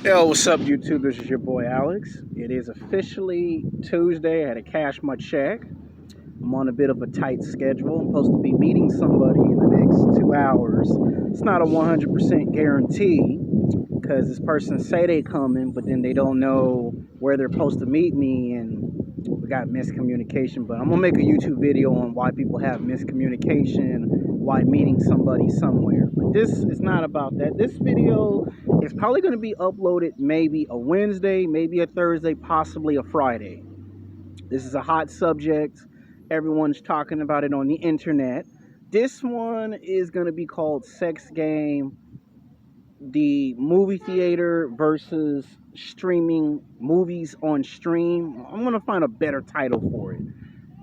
Yo, what's up, YouTube? This is your boy Alex. It is officially Tuesday. I had to cash my check. I'm on a bit of a tight schedule. I'm supposed to be meeting somebody in the next 2 hours. It's not a 100% guarantee because this person say they coming, but then they don't know where they're supposed to meet me, and we got miscommunication. But I'm gonna make a YouTube video on why people have miscommunication, why meeting somebody somewhere. But this is not about that. This video is probably going to be uploaded maybe a Wednesday, maybe a Thursday, possibly a Friday. This is a hot subject. Everyone's talking about it on the internet. This one is going to be called Sex Game, the movie theater versus streaming movies on stream. I'm going to find a better title for it.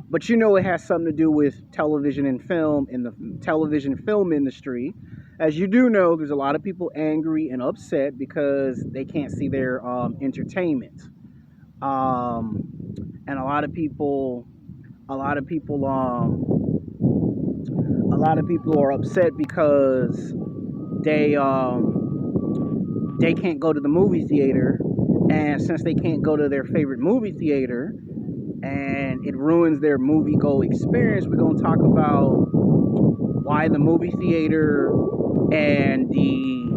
But you know it has something to do with television and film in the television film industry. As you do know, there's a lot of people angry and upset because they can't see their entertainment. And a lot of people, a lot of people are upset because they they can't go to the movie theater, and since they can't go to their favorite movie theater, and it ruins their movie go experience, we're going to talk about why the movie theater and the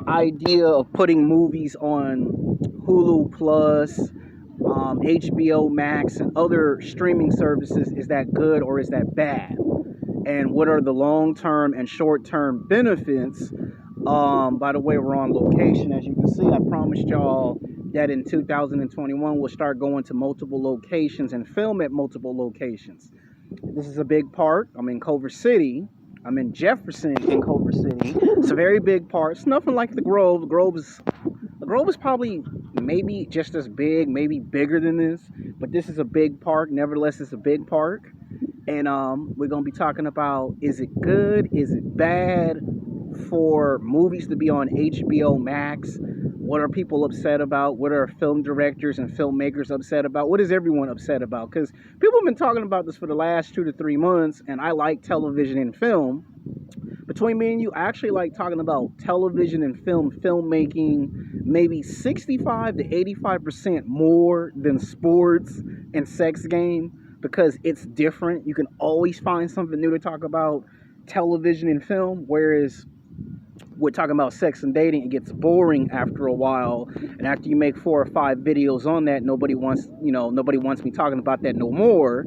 idea of putting movies on Hulu Plus, HBO Max, and other streaming services, is that good or is that bad? And what are the long-term and short-term benefits? By the way, we're on location. As you can see, I promised y'all that in 2021 we'll start going to multiple locations and film at multiple locations. This is a big park. I'm in Culver City. I'm in Jefferson in Culver City. It's a very big park. It's nothing like the Grove. The Grove is probably maybe just as big, maybe bigger than this. But this is a big park. Nevertheless, it's a big park. And we're going to be talking about, is it good? Is it bad for movies to be on HBO Max? What are people upset about? What are film directors and filmmakers upset about? What is everyone upset about? Because people have been talking about this for the last 2 to 3 months, and I like television and film. Between me and you, I actually like talking about television and filmmaking, maybe 65 to 85% more than sports and Sex Game, because it's different. You can always find something new to talk about television and film, whereas we're talking about sex and dating, it gets boring after a while, and after you make 4 or 5 videos on that, nobody wants me talking about that no more.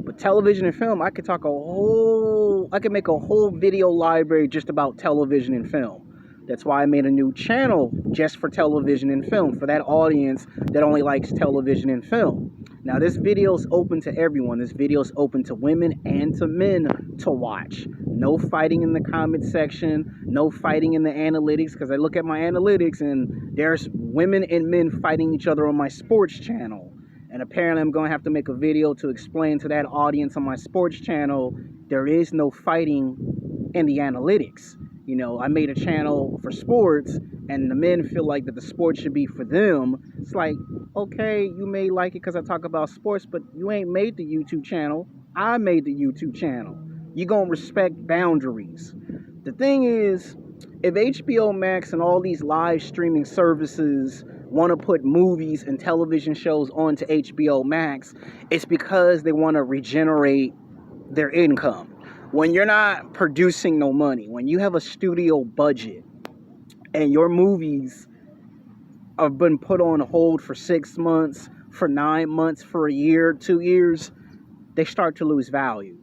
But television and film, I could make a whole video library just about television and film. That's why I made a new channel just for television and film, for that audience that only likes television and film. Now, this video is open to everyone. This video is open to women and to men to watch. No fighting in the comment section. No fighting in the analytics, because I look at my analytics and there's women and men fighting each other on my sports channel. And apparently I'm going to have to make a video to explain to that audience on my sports channel there is no fighting in the analytics. You know, I made a channel for sports, and the men feel like that the sports should be for them. It's like, okay, you may like it because I talk about sports, but you ain't made the YouTube channel. I made the YouTube channel. You're going to respect boundaries. The thing is, if HBO Max and all these live streaming services want to put movies and television shows onto HBO Max, it's because they want to regenerate their income. When you're not producing no money, when you have a studio budget and your movies have been put on hold for 6 months, for 9 months, for a year, 2 years, they start to lose value.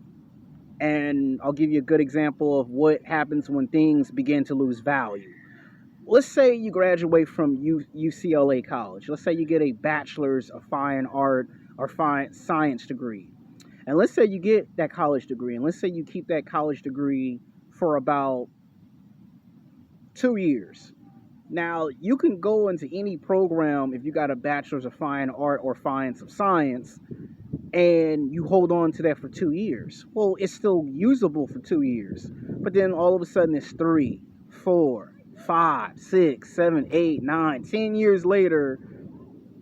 And I'll give you a good example of what happens when things begin to lose value. Let's say you graduate from UCLA College. Let's say you get a bachelor's of fine art or fine science degree. And let's say you get that college degree, and let's say you keep that college degree for about 2 years. Now, you can go into any program if you got a bachelor's of fine art or fine science, and you hold on to that for 2 years. Well, it's still usable for 2 years. But then all of a sudden it's 3, 4, 5, 6, 7, 8, 9, 10 years later.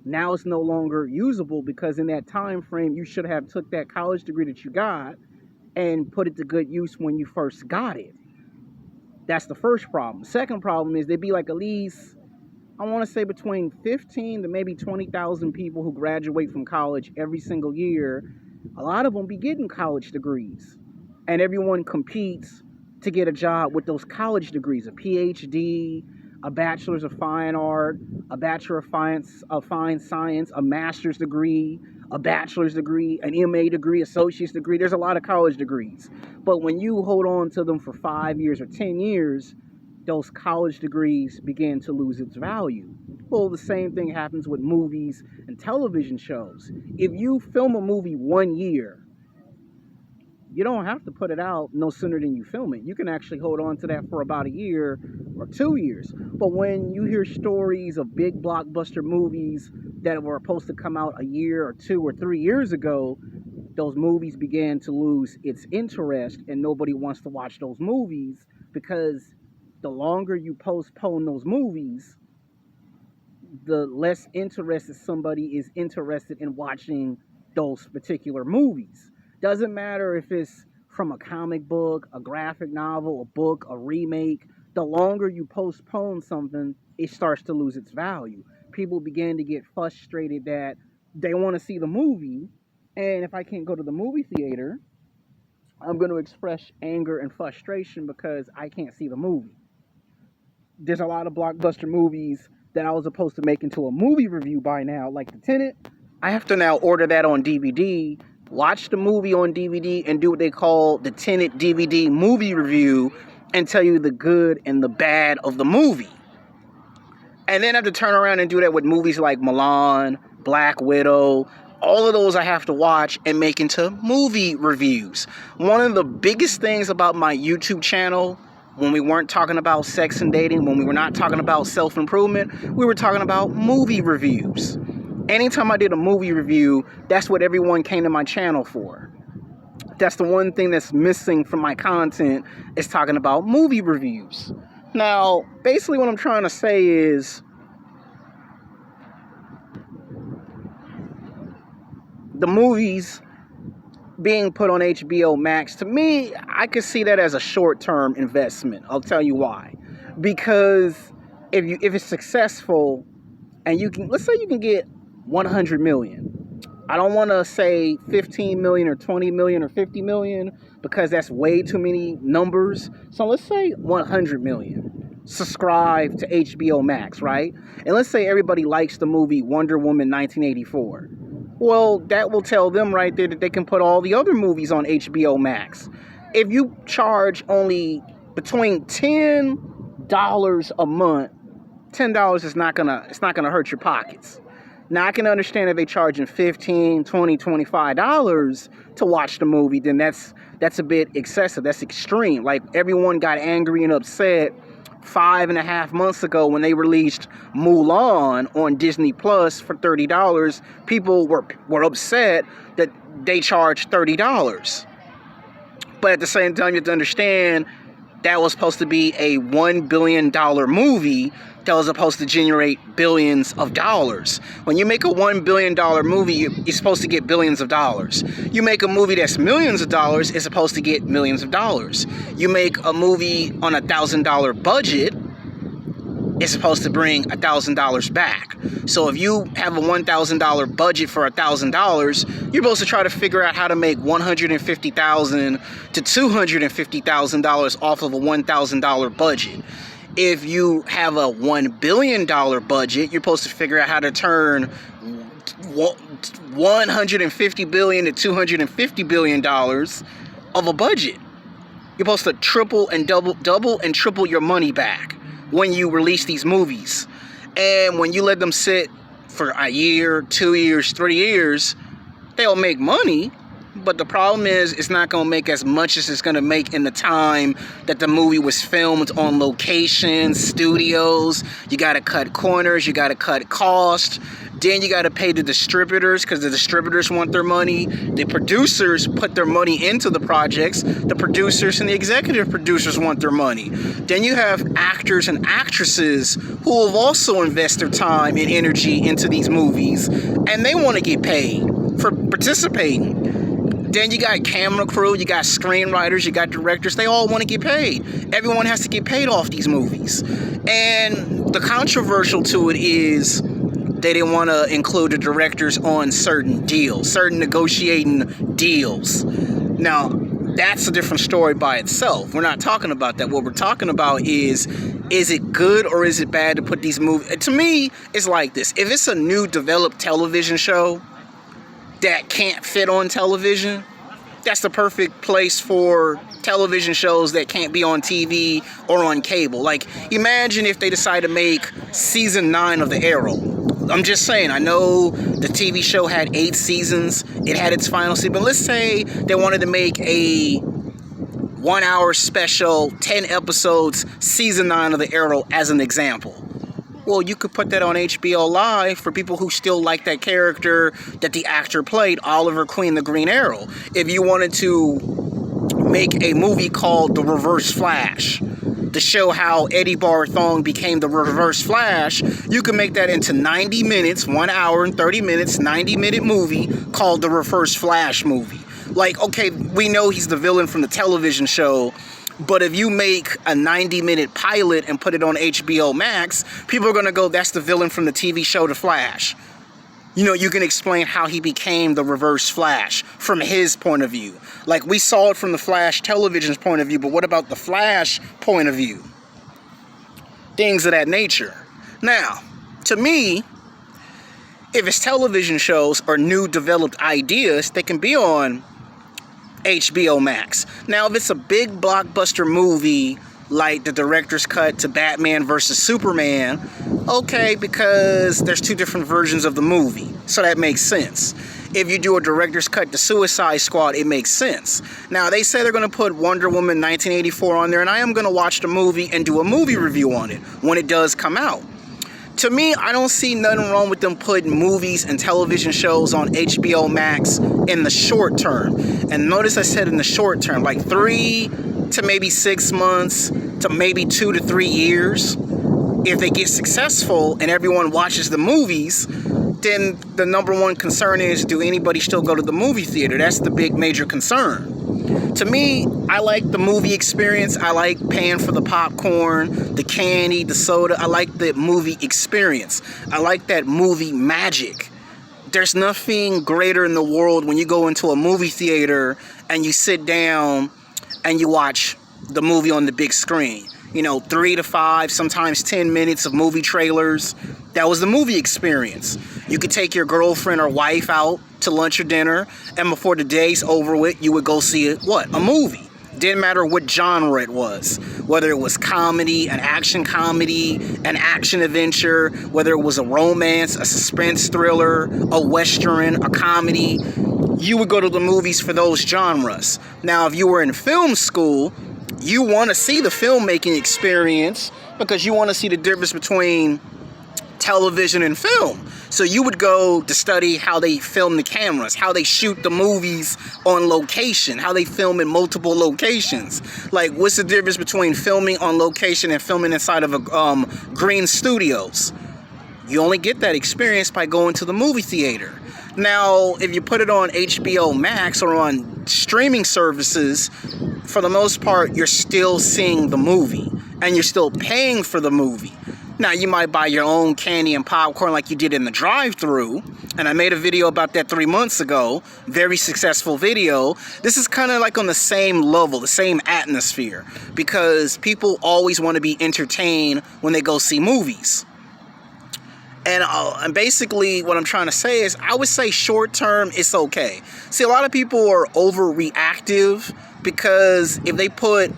Now it's no longer usable, because in that time frame you should have took that college degree that you got and put it to good use when you first got it. That's the first problem. Second problem is they'd be like at least I want to say between 15 to maybe 20,000 people who graduate from college every single year. A lot of them be getting college degrees, and everyone competes to get a job with those college degrees, a PhD, a bachelor's of fine art, a bachelor of fine science, a master's degree, a bachelor's degree, an MA degree, associate's degree. There's a lot of college degrees. But when you hold on to them for 5 years or 10 years, those college degrees begin to lose its value. Well, the same thing happens with movies and television shows. If you film a movie 1 year, you don't have to put it out no sooner than you film it. You can actually hold on to that for about a year or 2 years. But when you hear stories of big blockbuster movies that were supposed to come out a year or 2 or 3 years ago, those movies began to lose its interest, and nobody wants to watch those movies, because the longer you postpone those movies, the less interested somebody is interested in watching those particular movies. Doesn't matter if it's from a comic book, a graphic novel, a book, a remake. The longer you postpone something, it starts to lose its value. People begin to get frustrated that they want to see the movie, and if I can't go to the movie theater, I'm going to express anger and frustration because I can't see the movie. There's a lot of blockbuster movies that I was supposed to make into a movie review by now, like The Tenet. I have to now order that on DVD, watch the movie on DVD, and do what they call the Tenet DVD movie review, and tell you the good and the bad of the movie. And then I have to turn around and do that with movies like Milan, Black Widow. All of those I have to watch and make into movie reviews. One of the biggest things about my YouTube channel, when we weren't talking about sex and dating, when we were not talking about self-improvement, we were talking about movie reviews. Anytime I did a movie review, that's what everyone came to my channel for. That's the one thing that's missing from my content, is talking about movie reviews. Now, basically what I'm trying to say is, the movies being put on HBO Max, to me, I could see that as a short-term investment. I'll tell you why. Because if it's successful, and let's say you can get 100 million. I don't want to say 15 million or 20 million or 50 million, because that's way too many numbers. So let's say 100 million subscribe to HBO Max, right? And let's say everybody likes the movie Wonder Woman 1984. Well, that will tell them right there that they can put all the other movies on HBO Max. If you charge only between $10 a month, $10 is not gonna hurt your pockets. Now, I can understand if they charging $15, $20, $25 to watch the movie, then that's a bit excessive. That's extreme. Like, everyone got angry and upset 5.5 months ago when they released Mulan on Disney Plus for $30. People were upset that they charged $30. But at the same time, you have to understand that was supposed to be a $1 billion movie that was supposed to generate billions of dollars. When you make a $1 billion movie, you're supposed to get billions of dollars. You make a movie that's millions of dollars, it's supposed to get millions of dollars. You make a movie on a $1,000 budget, it's supposed to bring $1,000 back. So if you have a $1,000 budget for $1,000, you're supposed to try to figure out how to make $150,000 to $250,000 off of a $1,000 budget. If you have a $1 billion budget, you're supposed to figure out how to turn $150 billion to $250 billion of a budget. You're supposed to triple and double and triple your money back when you release these movies. And when you let them sit for a year, 2 years, 3 years, they'll make money. But the problem is, it's not going to make as much as it's going to make in the time that the movie was filmed on location, studios. You got to cut corners. You got to cut costs. Then you got to pay the distributors, because the distributors want their money. The producers put their money into the projects. The producers and the executive producers want their money. Then you have actors and actresses who have also invested their time and energy into these movies, and they want to get paid for participating. Then you got camera crew, you got screenwriters, you got directors. They all want to get paid. Everyone has to get paid off these movies. And the controversial to it is they didn't want to include the directors on certain deals, certain negotiating deals. Now, that's a different story by itself. We're not talking about that. What we're talking about is it good or is it bad to put these movies? To me, it's like this. If it's a new developed television show that can't fit on television, that's the perfect place for television shows that can't be on TV or on cable. Like, imagine if they decide to make season 9 of The Arrow. I'm just saying, I know the TV show had 8 seasons. It had its final season. But let's say they wanted to make a 1-hour special, 10 episodes, season 9 of The Arrow as an example. Well, you could put that on HBO Live for people who still like that character that the actor played, Oliver Queen, the Green Arrow. If you wanted to make a movie called The Reverse Flash to show how Eddie Barthong became the Reverse Flash, you could make that into 90 minutes, 1 hour and 30 minutes, 90-minute movie called The Reverse Flash movie. Like, okay, we know he's the villain from the television show, but if you make a 90-minute pilot and put it on HBO Max, people are going to go, that's the villain from the TV show The Flash. You know, you can explain how he became the Reverse Flash from his point of view. Like, we saw it from the Flash television's point of view, but what about the Flash point of view? Things of that nature. Now, to me, if it's television shows or new developed ideas, they can be on HBO Max. Now, if it's a big blockbuster movie like the director's cut to Batman vs. Superman, okay, because there's 2 different versions of the movie, so that makes sense. If you do a director's cut to Suicide Squad, it makes sense. Now, they say they're going to put Wonder Woman 1984 on there, and I am going to watch the movie and do a movie review on it when it does come out. To me, I don't see nothing wrong with them putting movies and television shows on HBO Max in the short term. And notice I said in the short term, like 3 to maybe 6 months to maybe 2 to 3 years. If they get successful and everyone watches the movies, then the number one concern is, do anybody still go to the movie theater? That's the big major concern. To me, I like the movie experience. I like paying for the popcorn, the candy, the soda. I like the movie experience. I like that movie magic. There's nothing greater in the world when you go into a movie theater and you sit down and you watch the movie on the big screen. You know, 3 to 5, sometimes 10 minutes of movie trailers. That was the movie experience. You could take your girlfriend or wife out to lunch or dinner, and before the day's over with, you would go see a movie. Didn't matter what genre it was, whether it was comedy, an action adventure, whether it was a romance, a suspense thriller, a western, a comedy. You would go to the movies for those genres. Now, if you were in film school, you want to see the filmmaking experience because you want to see the difference between television and film. So you would go to study how they film the cameras, how they shoot the movies on location, how they film in multiple locations. Like, what's the difference between filming on location and filming inside of a green studios? You only get that experience by going to the movie theater. Now, if you put it on HBO Max or on streaming services, for the most part, you're still seeing the movie and you're still paying for the movie. Now, you might buy your own candy and popcorn like you did in the drive-thru, and I made a video about that 3 months ago. Very successful video. This is kind of like on the same level, the same atmosphere, because people always want to be entertained when they go see movies. And basically what I'm trying to say is, I would say short term, it's okay. See, a lot of people are overreactive because if they put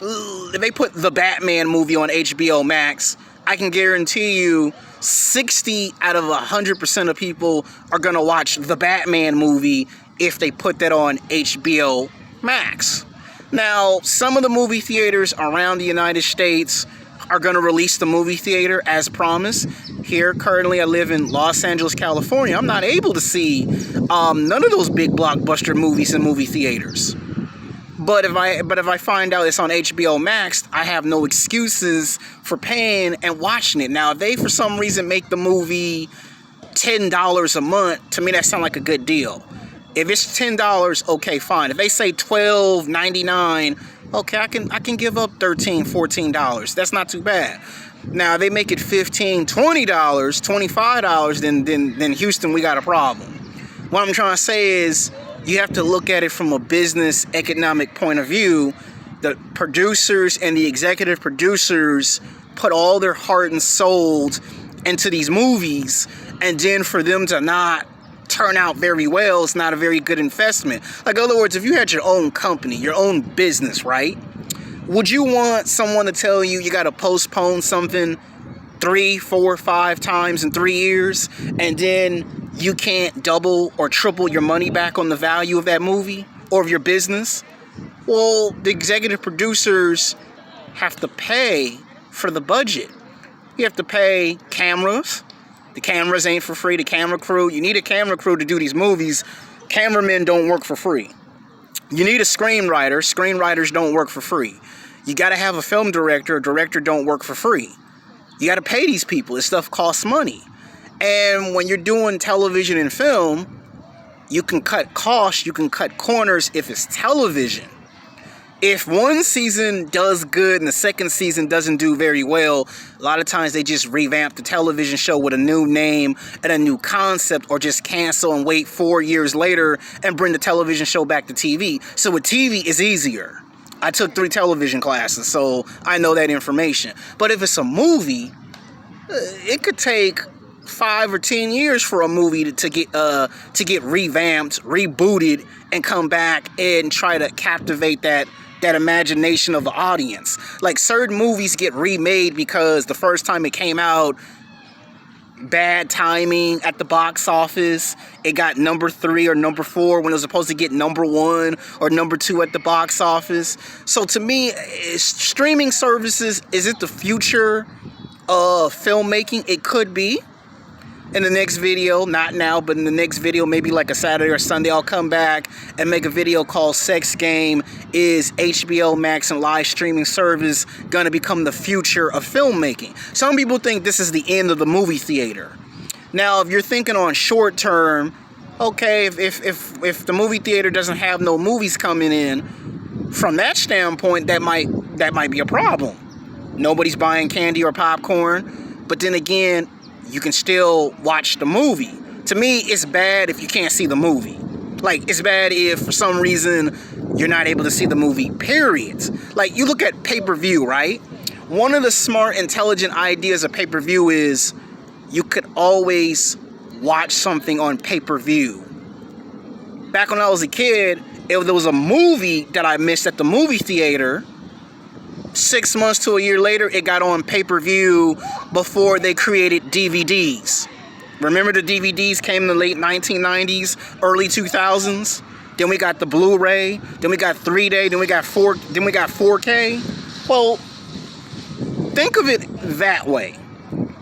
the Batman movie on HBO Max, I can guarantee you 60 out of 100% of people are going to watch the Batman movie if they put that on HBO Max. Now, some of the movie theaters around the United States are going to release the movie theater as promised. Here, currently, I live in Los Angeles, California. I'm not able to see none of those big blockbuster movies in movie theaters. But if I find out it's on HBO Max, I have no excuses for paying and watching it. Now, if they for some reason make the movie $10 a month, to me that sounds like a good deal. If it's $10, okay, fine. If they say $12.99 Okay, I can give up $13, $14. That's not too bad. Now they make it $15, $20, $25, then Houston, we got a problem. What I'm trying to say is you have to look at it from a business economic point of view. The producers and the executive producers put all their heart and soul into these movies, and then for them to not turn out very well, it's not a very good investment. Like, in other words, if you had your own company, your own business, right? Would you want someone to tell you got to postpone something 3, 4, 5 times in 3 years, and then you can't double or triple your money back on the value of that movie or of your business? Well, the executive producers have to pay for the budget. You have to pay cameras. The cameras ain't for free. The camera crew. You need a camera crew to do these movies. Cameramen don't work for free. You need a screenwriter. Screenwriters don't work for free. You got to have a film director. A director don't work for free. You got to pay these people. This stuff costs money. And when you're doing television and film, you can cut costs. You can cut corners if it's television. If one season does good and the second season doesn't do very well, a lot of times they just revamp the television show with a new name and a new concept, or just cancel and wait 4 years later and bring the television show back to TV. So with TV, it's easier. I took 3 television classes, so I know that information. But if it's a movie, it could take 5 or 10 years for a movie to get revamped, rebooted, and come back and try to captivate that imagination of the audience. Like, certain movies get remade because the first time it came out, bad timing at the box office. It got number 3 or number 4 when it was supposed to get number 1 or number 2 at the box office. So to me, streaming services, is it the future of filmmaking? It could be. In the next video, not now, but in the next video, maybe like a Saturday or Sunday, I'll come back and make a video called Sex Game. Is HBO Max and live streaming service going to become the future of filmmaking? Some people think this is the end of the movie theater. Now, if you're thinking on short term, okay, if the movie theater doesn't have no movies coming in, from that standpoint, that might be a problem. Nobody's buying candy or popcorn, but then again, you can still watch the movie. To me, it's bad if you can't see the movie. Like, it's bad if for some reason you're not able to see the movie, period. Like, you look at pay-per-view, right? One of the smart, intelligent ideas of pay-per-view is you could always watch something on pay-per-view. Back when I was a kid, if there was a movie that I missed at the movie theater, 6 months to a year later, it got on pay-per-view before they created DVDs. Remember, the DVDs came in the late 1990s, early 2000s? Then we got the Blu-ray, then we got 3-day, then we got 4K. Well, think of it that way.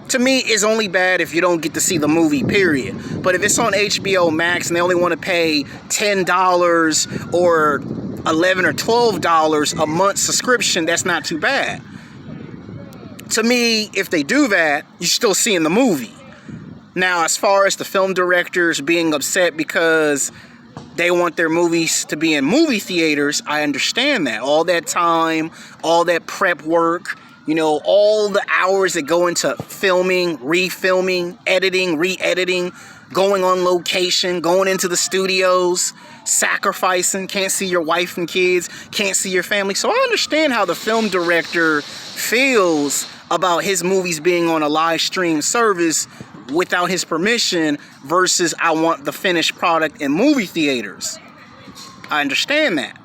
To me, it's only bad if you don't get to see the movie, period. But if it's on HBO Max and they only want to pay $10 or $11 or $12 a month subscription, that's not too bad. To me, if they do that, you're still seeing the movie. Now, as far as the film directors being upset because they want their movies to be in movie theaters, I understand that. All that time, all that prep work, you know, all the hours that go into filming, refilming, editing, re-editing, going on location, going into the studios, sacrificing, can't see your wife and kids, can't see your family. So I understand how the film director feels about his movies being on a live stream service without his permission versus I want the finished product in movie theaters. I understand that.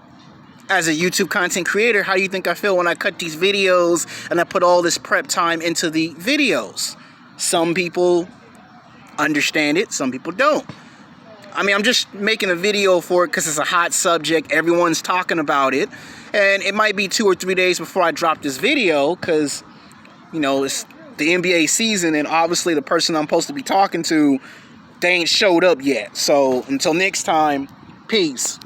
As a YouTube content creator, how do you think I feel when I cut these videos and I put all this prep time into the videos? Some people understand it, some people don't. I mean, I'm just making a video for it because it's a hot subject. Everyone's talking about it. And it might be 2 or 3 days before I drop this video because, you know, it's the NBA season and obviously the person I'm supposed to be talking to, they ain't showed up yet. So until next time, peace.